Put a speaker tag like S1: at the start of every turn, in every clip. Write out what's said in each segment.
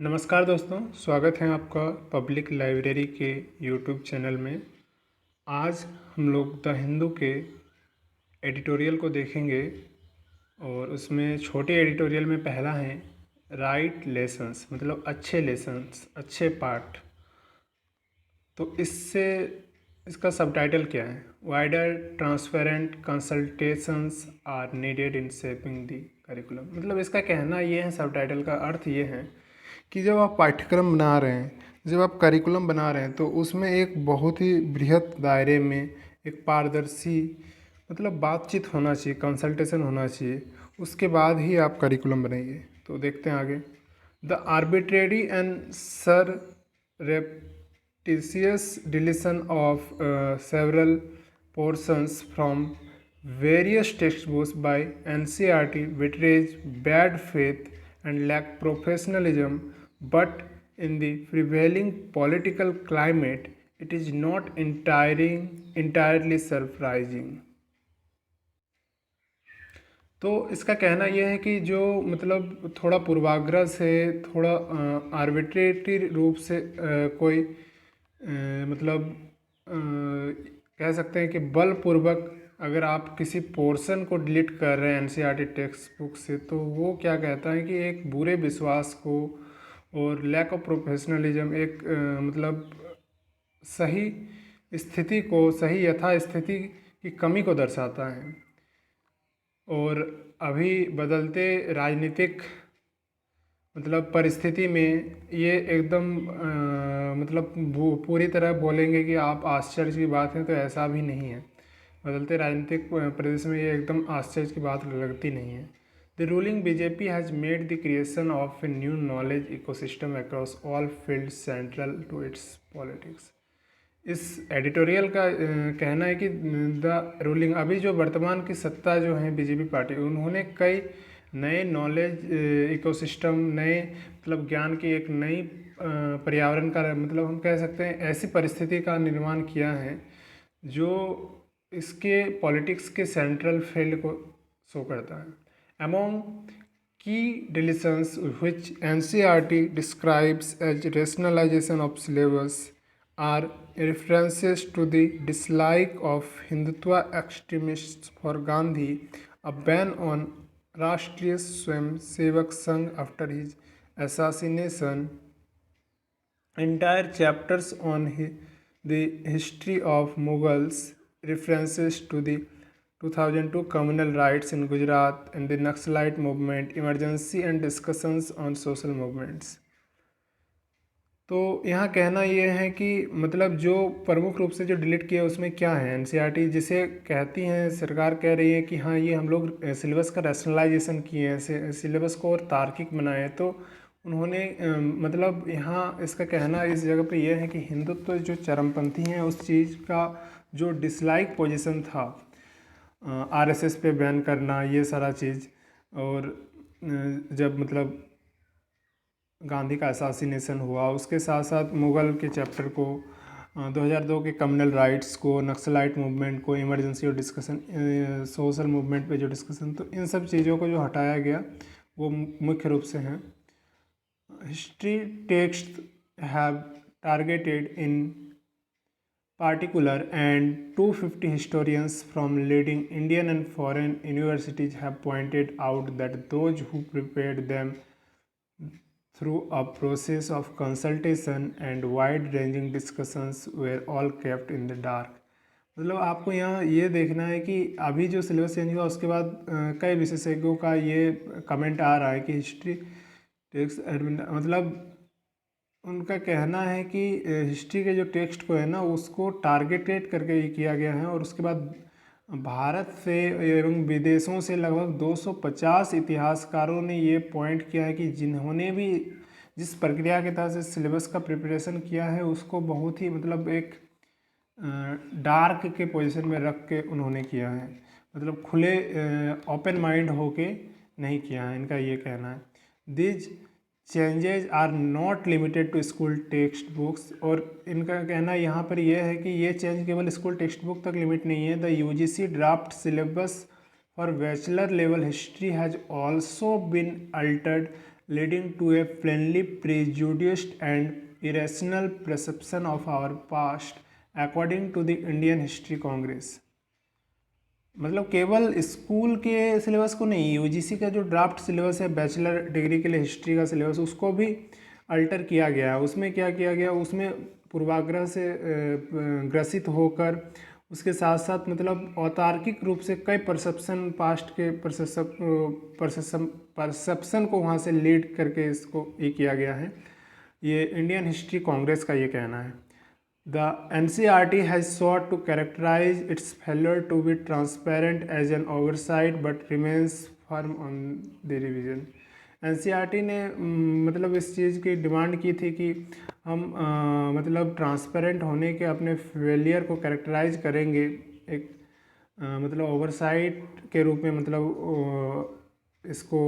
S1: नमस्कार दोस्तों, स्वागत है आपका पब्लिक लाइब्रेरी के यूट्यूब चैनल में। आज हम लोग द हिंदू के एडिटोरियल को देखेंगे और उसमें छोटे एडिटोरियल में पहला है राइट लेसन्स, मतलब अच्छे लेसन्स, अच्छे पाठ। तो इसका सबटाइटल क्या है? Wider transparent consultations are needed in shaping the curriculum. मतलब इसका कहना ये है, सबटाइटल का अर्थ ये है कि जब आप पाठ्यक्रम बना रहे हैं, जब आप करिकुलम बना रहे हैं, तो उसमें एक बहुत ही बृहत दायरे में एक पारदर्शी मतलब बातचीत होना चाहिए, कंसल्टेशन होना चाहिए। उसके बाद ही आप करिकुलम बनाइए। तो देखते हैं आगे। The arbitrary and sir repetitious deletion of several portions from various textbooks by NCERT betrays bad faith and lack professionalism, but in the prevailing political climate, it is not entirely surprising. तो इसका कहना यह है कि जो मतलब थोड़ा पूर्वाग्रह से, थोड़ा आर्बिट्रेटरी रूप से कोई मतलब कह सकते हैं कि बलपूर्वक अगर आप किसी पोर्शन को डिलीट कर रहे हैं एनसीईआरटी टेक्स्ट बुक से, तो वो क्या कहता है कि एक बुरे विश्वास को और लैक ऑफ प्रोफेशनलिज्म, एक मतलब सही स्थिति को, सही यथा स्थिति की कमी को दर्शाता है। और अभी बदलते राजनीतिक मतलब परिस्थिति में ये एकदम मतलब पूरी तरह बोलेंगे कि आप आश्चर्य की बात है, तो ऐसा भी नहीं है। बदलते राजनीतिक परिदृश्य में ये एकदम आश्चर्य की बात लगती नहीं है। The ruling BJP has made the creation of a new knowledge ecosystem across all field central to its politics. इस एडिटोरियल का कहना है कि द रूलिंग, अभी जो वर्तमान की सत्ता जो है बीजेपी पार्टी, उन्होंने कई नए नॉलेज इकोसिस्टम, नए मतलब ज्ञान की एक नई पर्यावरण का मतलब हम कह सकते हैं ऐसी परिस्थिति का निर्माण किया है जो इसके पॉलिटिक्स के सेंट्रल फील्ड को शो करता है। Among key deletions which NCERT describes as rationalisation of syllabus are references to the dislike of Hindutva extremists for Gandhi, a ban on Rashtriya Swayamsevak Sangh after his assassination, entire chapters on the history of Mughals, references to the 2002 communal riots in Gujarat and the Naxalite movement, emergency and discussions on social movements। तो यहाँ कहना ये है कि मतलब जो प्रमुख रूप से जो डिलीट किया उसमें क्या है, एनसीईआरटी जिसे कहती हैं, सरकार कह रही है कि हाँ ये हम लोग सिलेबस का रैशनलाइजेशन किए हैं, सिलेबस को और तार्किक बनाए। तो उन्होंने मतलब यहाँ इसका कहना इस जगह पे ये है कि हिंदुत्व जो चरमपंथी हैं उस चीज़ का जो डिसलाइक पोजीशन था, आरएसएस पे बैन करना, ये सारा चीज़, और जब मतलब गांधी का असैसिनेशन हुआ, उसके साथ साथ मुग़ल के चैप्टर को, 2002 के कम्युनल राइट्स को, नक्सलाइट मूवमेंट को, इमरजेंसी और डिस्कशन, सोशल मूवमेंट पे जो डिस्कशन, तो इन सब चीज़ों को जो हटाया गया वो मुख्य रूप से हैं। History text have targeted in particular and 250 historians from leading Indian and foreign universities have pointed out that those who prepared them through a process of consultation and wide-ranging discussions were all kept in the dark। मतलब आपको यहाँ ये देखना है कि अभी जो syllabus change हुआ उसके बाद कई विशेषज्ञों का ये कमेंट आ रहा है कि हिस्ट्री टेक्स्ट मतलब उनका कहना है कि हिस्ट्री के जो टेक्स्ट को है ना, उसको टारगेटेड करके ये किया गया है। और उसके बाद भारत से एवं विदेशों से लगभग 250 इतिहासकारों ने ये पॉइंट किया है कि जिन्होंने भी जिस प्रक्रिया के तहत से सिलेबस का प्रिपरेशन किया है उसको बहुत ही मतलब एक डार्क के पोजीशन में रख के उन्होंने किया है, मतलब खुले ओपन माइंड होके नहीं किया है, इनका ये कहना है। These changes are not limited to school text books, और इनका कहना यहाँ पर यह है कि ये चेंज केवल स्कूल टेक्स्ट बुक तक लिमिट नहीं है। The UGC draft syllabus for bachelor level history has also been altered leading to a plainly prejudiced and irrational perception of our past, according to the Indian History Congress। मतलब केवल school के syllabus को नहीं, UGC का जो draft syllabus है bachelor degree के लिए हिस्ट्री का सिलेबस, उसको भी अल्टर किया गया। उसमें क्या किया गया, उसमें पूर्वाग्रह से ग्रसित होकर उसके साथ साथ मतलब औतार्किक रूप से कई परसेप्शन, पास्ट के परसेप्शन को वहाँ से लीड करके इसको ये किया गया है। ये इंडियन हिस्ट्री कांग्रेस का ये कहना है। The NCERT has sought to characterize its failure to be transparent as an oversight but remains firm on the revision। NCERT ने मतलब इस चीज़ की डिमांड की थी कि हम मतलब ट्रांसपेरेंट होने के अपने फेलियर को कैरेक्टराइज करेंगे एक मतलब ओवरसाइट के रूप में, मतलब इसको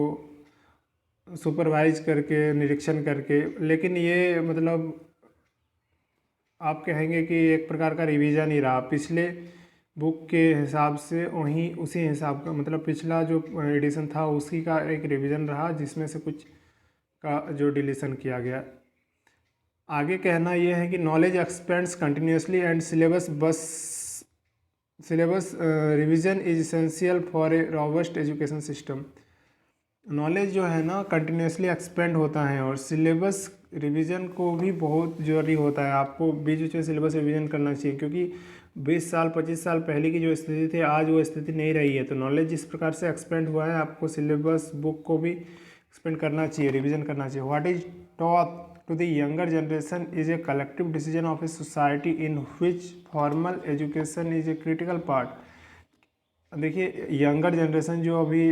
S1: सुपरवाइज करके, निरीक्षण करके। लेकिन ये मतलब आप कहेंगे कि एक प्रकार का रिवीजन ही रहा, पिछले बुक के हिसाब से वहीं उसी हिसाब का, मतलब पिछला जो एडिशन था उसी का एक रिवीजन रहा, जिसमें से कुछ का जो डिलीशन किया गया। आगे कहना यह है कि knowledge expends continuously and syllabus revision is essential for a robust education system. Knowledge जो है ना कंटिन्यूसली एक्सपेंड होता है और सिलेबस रिवीजन को भी बहुत ज़रूरी होता है। आपको बीच बीच में सिलेबस रिवीजन करना चाहिए, क्योंकि 20 साल 25 साल पहले की जो स्थिति थी आज वो स्थिति नहीं रही है। तो नॉलेज जिस प्रकार से एक्सपेंड हुआ है, आपको सिलेबस बुक को भी एक्सपेंड करना चाहिए, रिवीजन करना चाहिए। What is taught to the younger generation is a collective decision of a society in which formal education is a critical part. देखिए, यंगर जनरेशन जो अभी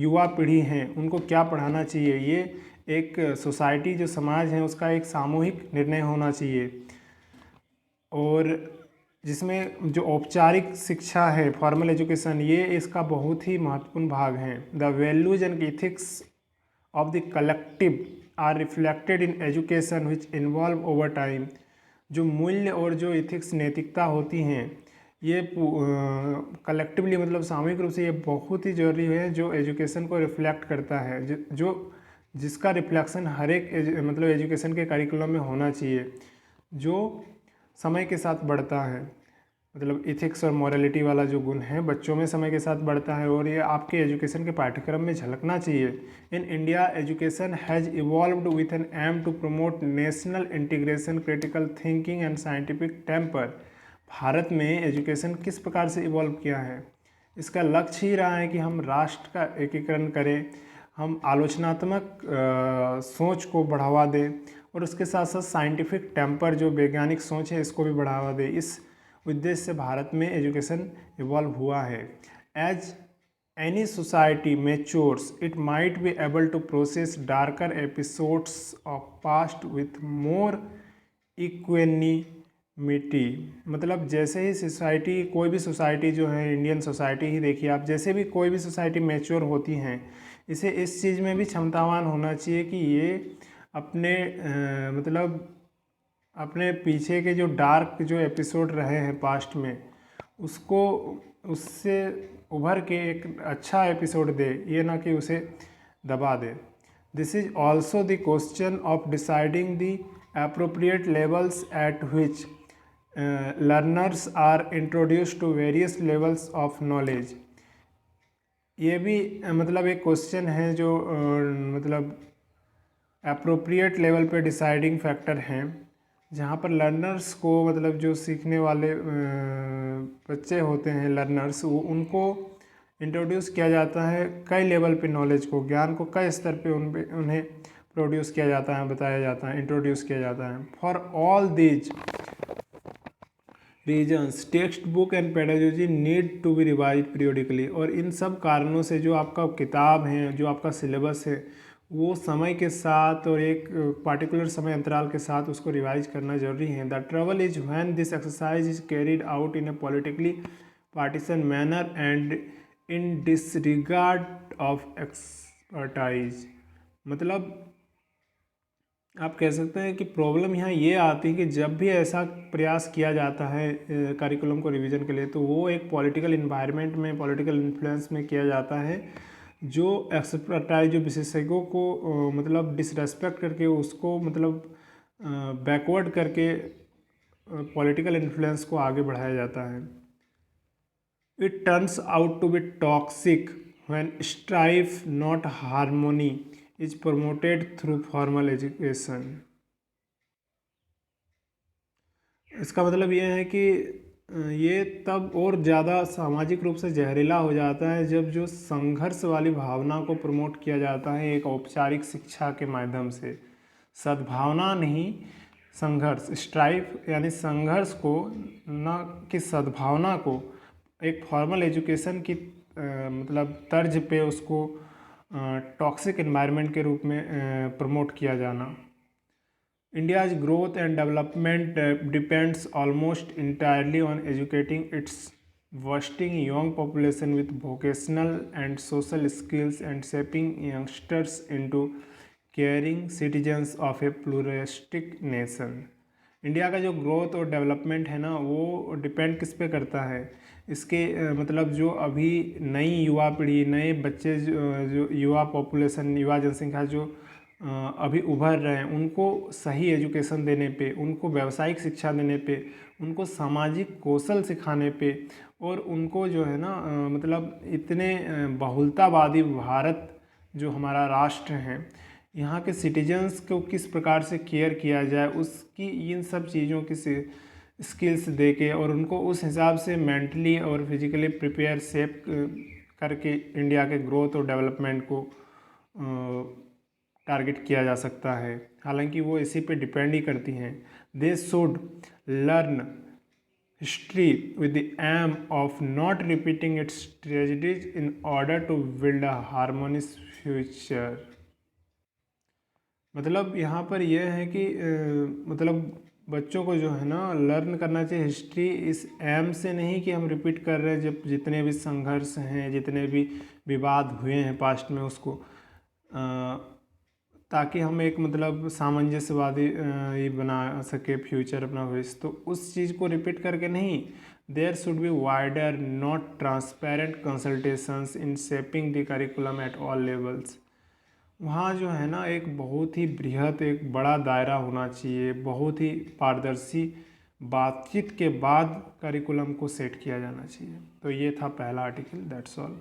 S1: युवा पीढ़ी हैं, उनको क्या पढ़ाना चाहिए, ये एक सोसाइटी जो समाज है उसका एक सामूहिक निर्णय होना चाहिए, और जिसमें जो औपचारिक शिक्षा है, फॉर्मल एजुकेशन, ये इसका बहुत ही महत्वपूर्ण भाग है। The values and ethics of the collective are reflected in education which involve over time. जो मूल्य और जो इथिक्स, नैतिकता होती हैं, ये कलेक्टिवली मतलब सामूहिक रूप से ये बहुत ही ज़रूरी है, जो एजुकेशन को रिफ्लेक्ट करता है, जो जिसका रिफ्लेक्शन हर एक मतलब एजुकेशन के करिकुलम में होना चाहिए, जो समय के साथ बढ़ता है। मतलब इथिक्स और मॉरलिटी वाला जो गुण है बच्चों में समय के साथ बढ़ता है, और ये आपके एजुकेशन के पाठ्यक्रम में झलकना चाहिए। In India education has evolved with an aim to promote national integration, critical thinking and scientific temper. भारत में एजुकेशन किस प्रकार से इवॉल्व किया है, इसका लक्ष्य ही रहा है कि हम राष्ट्र का एकीकरण करें, हम आलोचनात्मक सोच को बढ़ावा दें, और उसके साथ साथ साइंटिफिक टेम्पर, जो वैज्ञानिक सोच है, इसको भी बढ़ावा दें। इस उद्देश्य से भारत में एजुकेशन इवॉल्व हुआ है। As any society matures it might be able to process darker episodes of past with more equanimity. मतलब जैसे ही सोसाइटी, कोई भी सोसाइटी जो है, इंडियन सोसाइटी ही देखिए आप, जैसे भी कोई भी सोसाइटी मैच्योर होती हैं, इसे इस चीज़ में भी क्षमतावान होना चाहिए कि ये अपने मतलब अपने पीछे के जो डार्क जो एपिसोड रहे हैं पास्ट में, उसको उससे उभर के एक अच्छा एपिसोड दे, ये ना कि उसे दबा दे। This is also the question of deciding the appropriate levels at which learners are introduced to various levels of knowledge। ये भी मतलब एक क्वेश्चन है जो मतलब अप्रोप्रिएट लेवल पे डिसाइडिंग फैक्टर हैं, जहाँ पर लर्नर्स को, मतलब जो सीखने वाले बच्चे होते हैं लर्नर्स, वो उनको इंट्रोड्यूस किया जाता है कई लेवल पे, नॉलेज को, ज्ञान को कई स्तर पे उन्हें प्रोड्यूस किया जाता है, बताया जाता है, इंट्रोड्यूस किया जाता है। For all these reasons text book and pedagogy need to be revise periodically. और इन सब कारणों से जो आपका किताब है, जो आपका सिलेबस है, वो समय के साथ और एक पार्टिकुलर समय अंतराल के साथ उसको रिवाइज करना जरूरी है। The trouble is when this exercise is carried out in A politically partisan manner and in disregard of expertise. मतलब आप कह सकते हैं कि प्रॉब्लम यहाँ ये आती है कि जब भी ऐसा प्रयास किया जाता है करिकुलम को रिवीजन के लिए, तो वो एक पॉलिटिकल इन्वायरमेंट में, पॉलिटिकल इन्फ्लुएंस में किया जाता है, जो एक्सपर्टाइज, जो विशेषज्ञों को मतलब डिसरेस्पेक्ट करके, उसको मतलब बैकवर्ड करके पॉलिटिकल इन्फ्लुएंस को आगे बढ़ाया जाता है। It turns out to be toxic when strife not harmony is promoted through formal education. इसका मतलब ये है कि ये तब और ज़्यादा सामाजिक रूप से जहरीला हो जाता है जब जो संघर्ष वाली भावना को प्रमोट किया जाता है एक औपचारिक शिक्षा के माध्यम से। सद्भावना नहीं, संघर्ष, स्ट्राइफ यानी संघर्ष को, न कि सद्भावना को एक फॉर्मल एजुकेशन की मतलब तर्ज पे उसको टॉक्सिक एनवायरनमेंट के रूप में प्रमोट किया जाना। India's growth and development depends almost entirely on educating its bursting young population with vocational and social skills and shaping youngsters into caring citizens of a pluralistic nation. India का जो growth और development है ना, वो depend किस पे करता है, इसके मतलब जो अभी नई युवा पीढ़ी, नए बच्चे, जो युवा पॉपुलेशन, युवा जनसंख्या जो अभी उभर रहे हैं, उनको सही एजुकेशन देने पे, उनको व्यावसायिक शिक्षा देने पे, उनको सामाजिक कौशल सिखाने पे, और उनको जो है ना मतलब इतने बहुलतावादी भारत जो हमारा राष्ट्र है, यहाँ के सिटीजन्स को किस प्रकार से केयर किया जाए, उसकी इन सब चीज़ों की स्किल्स दे के और उनको उस हिसाब से मेंटली और फिजिकली प्रिपेयर शेप करके इंडिया के ग्रोथ और डेवलपमेंट को टारगेट किया जा सकता है। हालांकि वो इसी पे डिपेंड ही करती हैं। They should learn history with the aim of not repeating its tragedies in order to build a harmonious future. मतलब यहाँ पर यह है कि मतलब बच्चों को जो है ना लर्न करना चाहिए हिस्ट्री, इस एम से नहीं कि हम रिपीट कर रहे हैं जब जितने भी संघर्ष हैं, जितने भी विवाद हुए हैं पास्ट में, उसको ताकि हम एक मतलब सामंजस्यवादी ये बना सके फ्यूचर अपना भविष्य। तो उस चीज़ को रिपीट करके नहीं, there should be wider not transparent consultations in shaping the curriculum at all levels. वहाँ जो है ना एक बहुत ही बृहद, एक बड़ा दायरा होना चाहिए, बहुत ही पारदर्शी बातचीत के बाद करिकुलम को सेट किया जाना चाहिए। तो ये था पहला आर्टिकल। That's all.